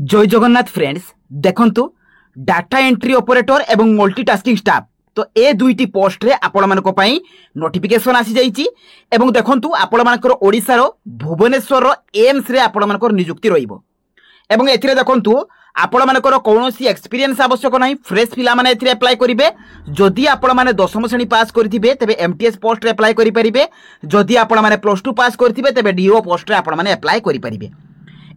जय जगन्नाथ फ्रेंड्स देखंतु data entry operator एवं मल्टीटास्किंग स्टाफ तो ए दुईटी पोस्ट रे आपण मानको पई नोटिफिकेशन आसी जाईची एवं देखंतु आपण मानकर ओडिसा रो भुवनेश्वर रो एम्स रे आपण मानकर नियुक्ति रहिबो एवं एथिरे देखंतु आपण मानकर कोनोसी एक्सपीरियंस आवश्यक नाही। फ्रेश पिला माने एथिरे अप्लाई करिवे। जदि आपण माने 10वीं श्रेणी पास करथिबे तबे एमटीएस पोस्ट रे अप्लाई करि परिबे। जदि आपण माने +2 पास करथिबे तबे डीओ पोस्ट रे आपण माने अप्लाई करि परिबे।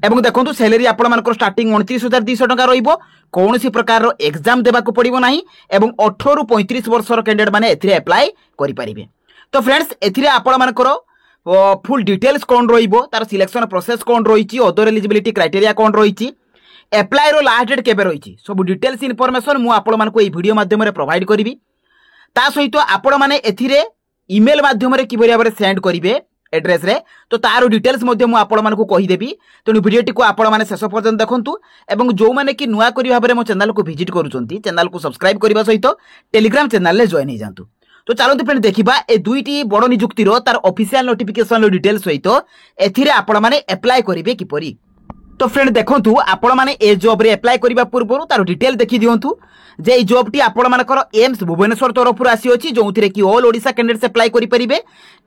एवं देखो सैलरी आपण स्टार्टिंग 29,200 टका रहिबो। कौन सी प्रकार एग्जाम देबाक पड़िबो नाही एवं 18 रु 35 वर्षर कैंडिडेट माने एथिरे अप्लाई करि परिबे। तो फ्रेंड्स एथिरे आपण मानकर फुल डिटेल्स कोन रहिबो, तार सिलेक्शन प्रोसेस कोन रहिची, अदर एलिजिबिलिटी क्राइटेरिया कोन रहिची, अप्लाई रो लास्ट डेट केबे रहिची, सब डिटेल्स इन्फॉर्मेशन मु आपण मानको ए वीडियो माध्यम रे प्रोवाइड करिवि। ता सहित आपण माने एथिरे ईमेल माध्यम रे किबरि भाबरे सेंड करिवे एड्रेस रे, तो तार डिटेल्स मध्य मु आपण मानको कहि देबी। तेणु वीडियोटी को आपण माने शेष पर्यंत देखंतु एवं जो माने कि नुआ करी भाबरे मो चैनल को विजिट करूचंती चैनल को सब्सक्राइब करबा सहित टेलीग्राम चैनल ले जॉइन हो जांतु। तो चलते फ्रेंड देखिबा ए दुईटी बड़ नियुक्ति रो तार ऑफिशियल नोटिफिकेशन रो डिटेल्स सहित एथिरे आपण माने अप्लाई करिवे किपरि। तो फ्रेंड देखंतु आपण माने ए जॉब रे अप्लाई करिबा पूर्व तार डिटेल देखि दियंतु जे ए जॉब टी आपण मानकर एम्स भुवनेश्वर तरफ आसी अछि, जोंथिरे कि ऑल ओडिसा कैंडिडेट्स अप्लाई करि परिबे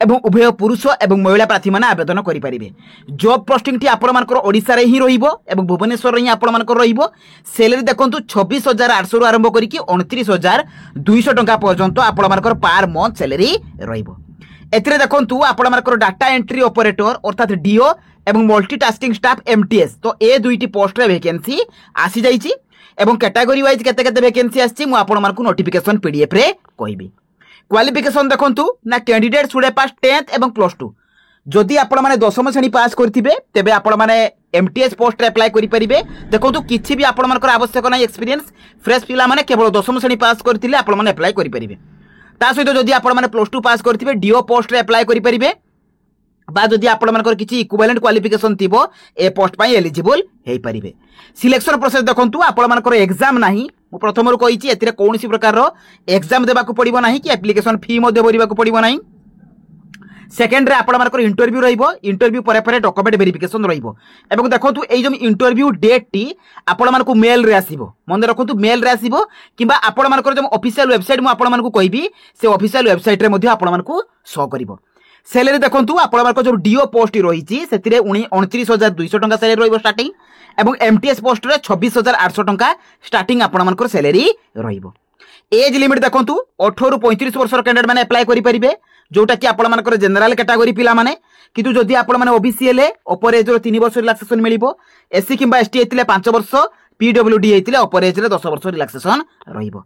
एवं उभय पुरुष एवं महिला प्रार्थी माने आवेदन करि परिबे। जॉब पोस्टिंग टी आपण मानकर ओडिसा रे ही रहिबो एवं भुवनेश्वर रे ही आपण मानकर रहिबो। सैलरी देखंतु 26,800 रु आरंभ करि कि 29,200 टका पर्यंत आपण मानकर पर मंथ सैलरी रहिबो। एथिरे देखंतु आपण मानकर डाटा एंट्री ऑपरेटर अर्थात डीओ एवं मल्टीटास्किंग स्टाफ एमटीएस तो ए दुईटी पोस्ट रे वैकेंसी आसी जाईची एवं कैटेगरी वाइज केते केते वैकेंसी आसी मु आपण मानकु नोटिफिकेशन पीडीएफ रे कहबी। क्वालिफिकेशन देखंतु ना कैंडिडेट शुड पास 10th एवं +2। जदि आपण माने 10वीं श्रेणी पास करथिबे तबे आपण माने एमटीएस पोस्ट रे अप्लाई करि परिबे। देखंतु किछि भी आपण मानकर आवश्यक नै एक्सपीरियंस, फ्रेश पिला माने केवल 10वीं श्रेणी पास करथिले आपण माने अप्लाई करि परिबे। ता सहित जदि आपण माने +2 पास करथिबे डीओ पोस्ट रे अप्लाई करि परिबे बा जदि आपण मानकर किछि इक्विवेलेंट क्वालिफिकेशन थिबो ए पोस्ट पई एलिजिबल हेई परिबे। सिलेक्शन प्रोसेस देखंतु आपण मानकर एग्जाम नाही, मु प्रथमरु कहिछि एथिरे कोनोसी प्रकार रो एग्जाम देबाकू पड़िबो नाही कि एप्लिकेशन फी मध्ये भरिबाकू पड़िबो नाही। सेकेंड रे आपण मानकर इंटरव्यू रहिबो, इंटरव्यू परे परे डॉक्यूमेंट वेरिफिकेशन रहिबो। एवं देखंतु एई जो इंटरव्यू डेट टी आपण मानकू मेल रे आसीबो, मन रखंतु मेल रे आसीबो किबा आपण मानकर जो ऑफिशियल वेबसाइट मु आपण मानकू कहबी से ऑफिशियल वेबसाइट रे मध्ये आपण मानकू शो करिवो। सैलरी देखंतु आपण मानकर जो डीओ पोस्ट रहिछि सेतिरे 29,200 टका सैलरी रहिबो स्टार्टिंग एवं एमटीएस पोस्ट रे 26,800 टका स्टार्टिंग आपण मानकर सैलरी रहिबो। एज लिमिट देखंतु 18 रु 35 वर्षर कैंडिडेट माने अप्लाई करि परिबे, जोटा कि आपण मानकर जनरल कैटेगरी पिला माने। किंतु जदि आपण माने ओबीसी हेले अपर एज रो 3 वर्ष रिलैक्सेशन मिलिबो, एससी किंबा एसटी हेतिले 5 वर्ष, पीडब्ल्यूडी हेतिले अपर एज रे 10 वर्ष रिलैक्सेशन रहिबो।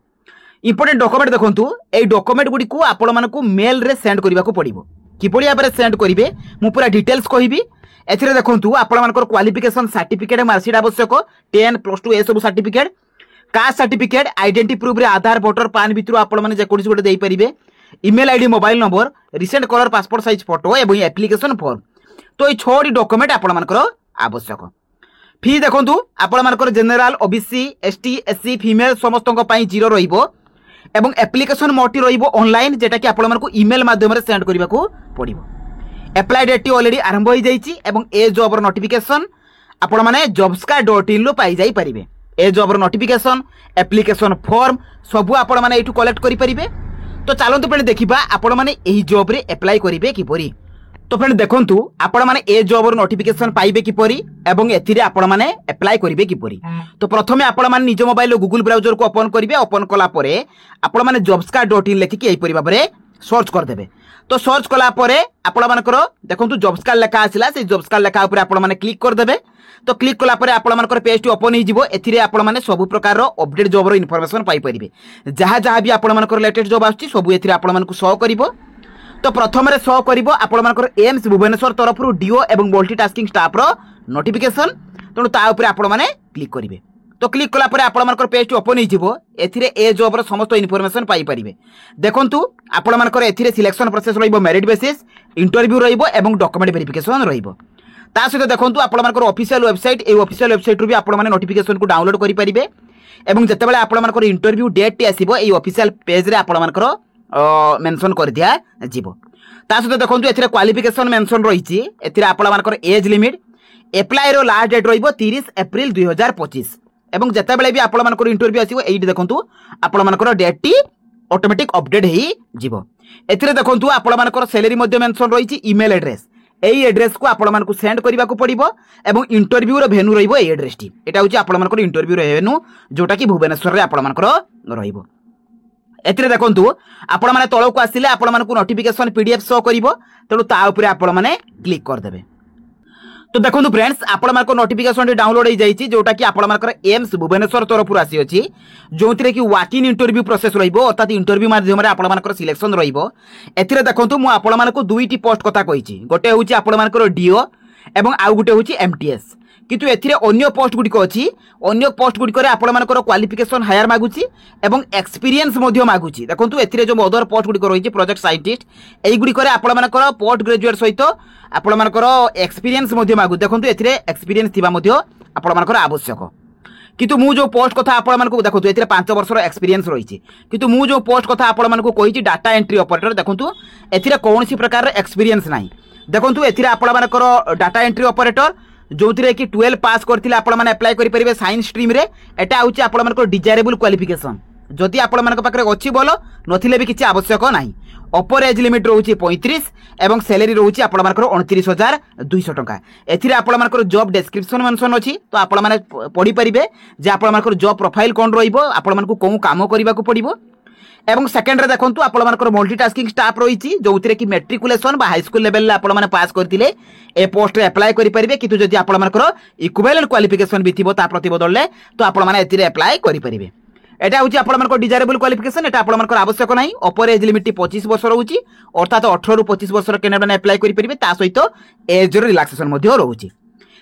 इंपोर्टेंट डॉक्यूमेंट देखंतु एई डॉक्यूमेंट गुडी को आपण मानकू मेल रे सेंड करबाकू पड़िबो। किपरि भाबरे सेंड करिवे मु पूरा डिटेल्स कहिबी। एथिरे देखंतु आपण मानकर क्वालिफिकेशन सर्टिफिकेट मार्कशीट आवश्यक, 10 +2 ए सब certificate, caste certificate, identity proof रे आधार वोटर पान भितरु आपण माने जे कोनसी गोटे देई परिबे, email ID, mobile number, recent colour passport size photo एवं एप्लिकेशन फॉर्म। तो ए 6टी डॉक्यूमेंट आपण मानकर आवश्यक। फी देखंतु आपण मानकर general, OBC, ST, SC, female समस्तक पई 0 रहिबो एवं एप्लिकेशन मोटी रहिबो ऑनलाइन, जेटा कि आपण मानकू ईमेल माध्यम रे सेंड करबाकू पड़िबो। अप्लाई डेट ऑलरेडी आरंभ हो जाइछि एवं ए जॉब रो नोटिफिकेशन आपण माने jobscar.in लो पाई जाई परिबे। ए जॉब रो नोटिफिकेशन, एप्लिकेशन फॉर्म सब आपण माने एटू कलेक्ट करि परिबे। तो चलंतु पहिले देखिबा आपण माने एही जॉब रे अप्लाई करिवे किपरि। तो फ्रेंड देखंतु आपण माने ए जॉब रो नोटिफिकेशन पाइबे किपरि एवं एथिरे आपण माने अप्लाई करिवे किपरि। तो प्रथमे आपण माने निज मोबाइल गूगल ब्राउजर को ओपन करिवे। ओपन कला परे आपण माने jobscar.in लेखि कि एई परि भाबरे सर्च कर देबे। तो सर्च कला परे आपण मानकर देखंतु जॉब्सकार लेखा आसिला, से जॉब्सकार लेखा ऊपर आपण माने क्लिक कर देबे। तो क्लिक कला परे आपण मानकर पेज टी ओपन हो जिवो। एथिरे आपण माने सब प्रकार रो अपडेट जॉब रो इन्फॉर्मेशन पाई परिबे। जहा भी आपण मानकर लेटेस्ट जॉब आछि सब एथिरे आपण मानकु शो करिवो। तो प्रथम रे शो करिवो आपण मानकर एम्स भुवनेश्वर तरफ रु डीओ एवं मल्टीटास्किंग स्टाफ रो नोटिफिकेशन। तेणु ता ऊपर आपण माने क्लिक करिवे। तो क्लिक कला परे आपण मानकर पेज टी ओपन हो जिवो। एथिरे ए जॉब रो समस्त इन्फॉर्मेशन पाई परिबे। देखंतु आपण मानकर एथिरे सिलेक्शन प्रोसेस रहिबो, मेरिट बेसिस, इंटरव्यू रहिबो एवं डॉक्यूमेंट वेरिफिकेशन रहिबो। ता सहित देखंतु आपण मानकर ऑफिशियल वेबसाइट, ए ऑफिशियल वेबसाइट रु भी आपण माने नोटिफिकेशन को डाउनलोड करि परिबे एवं जतेबेले आपण मानकर इंटरव्यू डेट टी आसीबो ए ऑफिशियल पेज रे आपण मानकर मेंशन कर दिया जिवो। ता सहित देखंतु एथिरे क्वालिफिकेशन मेंशन रहिछि। एथिरे आपण मानकर एज लिमिट, एप्लायर लास्ट डेट रहिबो 30 एप्रिल 2025 एवं जेतेबेले भी आपण मानकर इंटरव्यू आसीबो एइट देखंतु आपण मानकर डेट टी ऑटोमेटिक अपडेट हेई जिवो। एथिरे देखंतु आपण मानकर सैलरी मध्ये मेंशन रहिछि ईमेल एड्रेस एई एड्रेस को आपण मानकु सेंड करबा को पड़िबो एवं इंटरव्यू रो भेन्यू रहिबो एई एड्रेस टी एटा होछि आपण मानकर इंटरव्यू रो भेन्यू जोटा कि भुवनेश्वर रे आपण मानकर रहिबो। एथिरे देखंतु आपण माने तळको आसिले आपण मानकु नोटिफिकेशन पीडीएफ शो करिवो तेणु ता ऊपर आपण माने क्लिक कर देबे। तो देखो फ्रेंड्स आपण मानकर नोटिफिकेशन डाउनलोड हो जाइए जोटा कि आपण मानकर एम्स भुवनेश्वर तरफ आसी अछि जो कि वॉक इन इंटरव्यू प्रोसेस रहिबो अर्थात इंटरव्यू माध्यम रे आपण मानकर सिलेक्शन रहिबो। एथिरे देखंतु मु आपण मानकर दुईटी पोस्ट कथा कहिछि गोटे होछि आपण मानकर डीओ एवं आउ गोटे होछि एमटीएस किंतु एथिरे अन्य पोस्ट गुडी को अछि अन्य पोस्ट गुडी करे आपण मानकर क्वालिफिकेशन हायर मागुछि एवं एक्सपीरियंस मध्ये मागुछि। देखंतु एथिरे जो अदर पोस्ट गुडी को रहिछि प्रोजेक्ट साइंटिस्ट एई गुडी करे आपण मानकर पोस्ट ग्रेजुएट सहित आपण मानकर एक्सपीरियंस मध्ये मागु। देखंतु एथिरे एक्सपीरियंस थिबा मध्ये आपण मानकर आवश्यक किंतु मु जो पोस्ट कथा आपण मानकु देखंतु एथिरे 5 वर्षर एक्सपीरियंस रहिछि किंतु मु जो पोस्ट कथा आपण मानकु कहिछि डाटा एंट्री ऑपरेटर देखंतु एथिरे कोनसी प्रकार एक्सपीरियंस नाही। देखंतु एथिरे आपण मानकर डाटा एंट्री ऑपरेटर जो कि 12 पास करथिले आपण माने अप्लाई करि परिबे साइंस स्ट्रीम रे एटा होछि आपण मानकर डिजायरेबल क्वालिफिकेशन जदि आपण मानक पाखरे अछि बोलो नथिले भी किछि आवश्यक नाही। अपर एज लिमिट रोची 35 एवं सैलरी रोची आपण मानकर 29,200 टंका। एथिरे आपण मानकर जॉब डिस्क्रिप्शन मेंशन अछि तो आपण माने पढि परिबे जे आपण मानकर जॉब प्रोफाइल कोन रहिबो आपण मानकु कोन काम करिबा को पड़िबो एवं सेकेंड रे देखंतु आपण मानकर मल्टीटास्किंग स्टाफ रहिछि जोउथिरे कि मैट्रिकुलेशन बा हाई स्कूल लेवल ला आपण माने पास करथिले ए पोस्ट रे अप्लाई करि परिबे किंतु जदि आपण मानकर इक्विवेलेंट क्वालिफिकेशन भी थिबो ता प्रति बदलले तो आपण माने एथिरे अप्लाई करि परिबे। एटा होछि आपण मानकर डिजायरेबल क्वालिफिकेशन एटा आपण मानकर आवश्यक नाही। अपर एज लिमिट 25 वर्ष रहउछि अर्थात 18 रु 25 वर्ष कैंडिडेट माने अप्लाई करि परिबे ता सहित एज रो रिलैक्सेशन मध्ये रहउछि।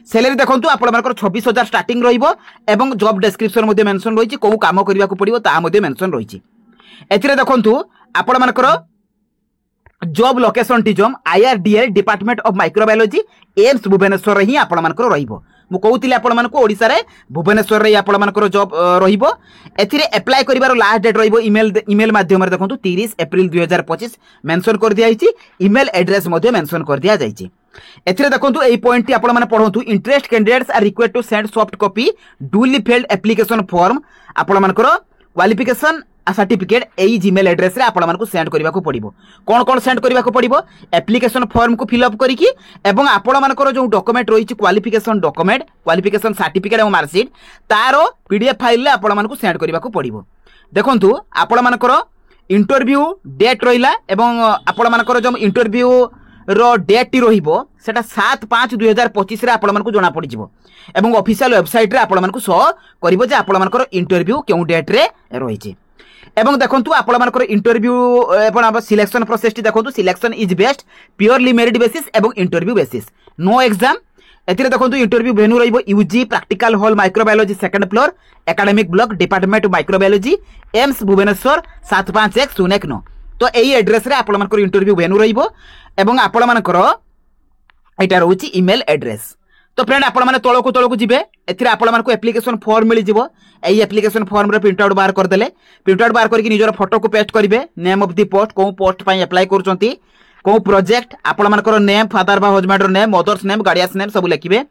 सैलरी देखंतु आपण मानकर 26,000 स्टार्टिंग रहिबो एवं जॉब डिस्क्रिप्शन मध्ये मेंशन रहिछि को काम करिबा को पड़िबो ता मध्ये मेंशन रहिछि। एथिरे देखंतु आपण मानकर जॉब लोकेशन टिजम IRDL department of microbiology AIIMS Bhubaneswar रे ही आपण मानकर रहिबो। मु कहूतिले आपण मानक ओडिसा रे भुवनेश्वर रे आपण मानकर जॉब रहिबो। एथिरे अप्लाई करिवार लास्ट डेट रहिबो ईमेल माध्यम रे देखंतु 30 एप्रिल 2025 मेंशन कर दिया आइछि ईमेल एड्रेस मध्ये मेंशन कर दिया जाइछि। एथिरे देखंतु एई पॉइंट टी आपण माने पढंतु interest candidates are required to send soft copy duly filled application form आपण मानकर क्वालिफिकेशन सर्टिफिकेट एई जीमेल एड्रेस रे आपण मानकु सेंड करिवा को पड़िबो। कोन कोन सेंड करिवा को पड़िबो एप्लीकेशन फॉर्म को फिल अप करिकि एवं आपण मानकर जो डॉक्यूमेंट रहिछि क्वालिफिकेशन डॉक्यूमेंट क्वालिफिकेशन सर्टिफिकेट एवं मार्कशीट तारो पीडीएफ फाइल रे आपण मानकु सेंड करिवा को पड़िबो। देखंतु आपण मानकर इंटरव्यू डेट रहिला एवं आपण मानकर जो इंटरव्यू रो डेट टी रहिबो सेटा 7/5/2025 रे आपण मानकु जणा पड़ि जिवो एवं ऑफिशियल वेबसाइट रे आपण मानकु शो करिवो जे आपण मानकर इंटरव्यू केउ डेट रे रहिछि। एवं देखंतु आपण मानकर इंटरव्यू एवं सिलेक्शन प्रोसेस टी देखंतु selection is based purely merit basis एवं इंटरव्यू बेसिस नो एग्जाम। एथिरे देखंतु इंटरव्यू वेन्यू रहिबो UG practical hall microbiology second floor academic block department microbiology AIIMS Bhubaneswar 75109 तो एई एड्रेस रे आपण मानकर इंटरव्यू वेन्यू रहिबो एवं आपण मानकर एटा रहउची ईमेल एड्रेस। तो फ्रेंड आपण माने तळको जिबे एथिरे आपण मानकु एप्लीकेशन फॉर्म मिलि जिवो एई एप्लीकेशन फॉर्म रे प्रिंट आउट बाहर कर देले प्रिंट आउट बाहर करके निजर फोटो को पेस्ट करिवे नेम ऑफ द पोस्ट को पोस्ट पई अप्लाई करूचंती को प्रोजेक्ट आपण मानकर नेम फादर बा हस्बैंड रो name mother's name guardian's name सब लिखिबे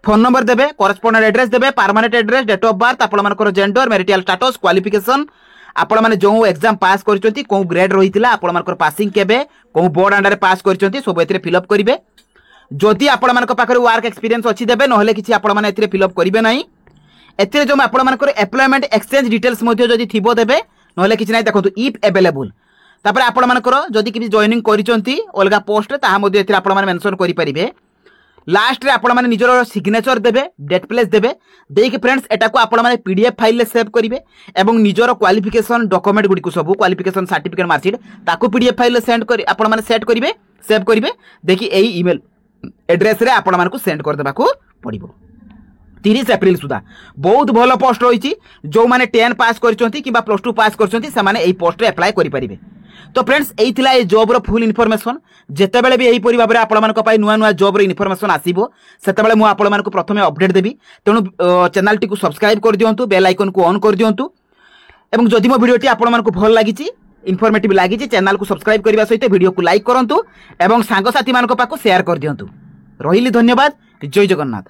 फोन नंबर देबे कॉरेस्पोंडेंट एड्रेस देबे permanent address date of birth आपण मानकर जेंडर मैरिटल स्टेटस क्वालिफिकेशन आपण माने जो एग्जाम पास करचंती को ग्रेड रहितला आपण मानकर पासिंग केबे को बोर्ड अंडर पास करचंती सब एथिरे फिल अप करिवे। जदि आपण मानक पाखरे वर्क एक्सपीरियंस अछि देबे नहले किछि आपण माने एथिरे फिल अप करिवे नाही। एथिरे जो आपण मानकर एम्प्लॉयमेंट एक्सचेंज डिटेल्स मध्ये जदि थिबो देबे नहले किछि नाही। देखंतु इफ अवेलेबल तापर आपण मानकर जदि किछि जॉइनिंग करिचंती अलगा पोस्ट रे ताहा मध्ये एथिरे आपण माने मेंशन करि परिबे। लास्ट रे आपण माने निजर सिग्नेचर देबे डेट प्लेस देबे देके फ्रेंड्स एटा को आपण माने पीडीएफ फाइल ले सेव करिवे एवं निजर क्वालिफिकेशन डॉक्यूमेंट गुडी को सब क्वालिफिकेशन सर्टिफिकेट मार्कशीट ताको पीडीएफ फाइल ले सेंड करि आपण माने सेट करिवे सेव करिवे देखि एई ईमेल एड्रेस रे आपण मानकु सेंड कर देबा को पड़िबो 30 एप्रिल सुधा। बहुत भलो पोस्ट रही जो माने 10 पास करचंती किबा +2 पास करचंती से माने एई पोस्ट रे अप्लाई करि परिबे। तो फ्रेंड्स एई थिला ए जॉब रो फुल इन्फॉर्मेशन जेते बेले भी एई परि भाबरे आपण मानक पई नुवा नुवा जॉब रो इन्फॉर्मेशन आसीबो सेते बेले मु आपण मानक प्रथमे अपडेट देबी तेनु चैनल टी को सब्सक्राइब कर दियंतु बेल आइकन को ऑन कर दियंतु एवं जदि मो वीडियो टी आपण मानक भल लागिची इन्फॉर्मेटिव लागिची चैनल को सब्सक्राइब करबा सहित वीडियो को लाइक करंतु एवं सांग साथी मानक पाको शेयर कर दियंतु। रहिली धन्यवाद জয় জগন্নাথ।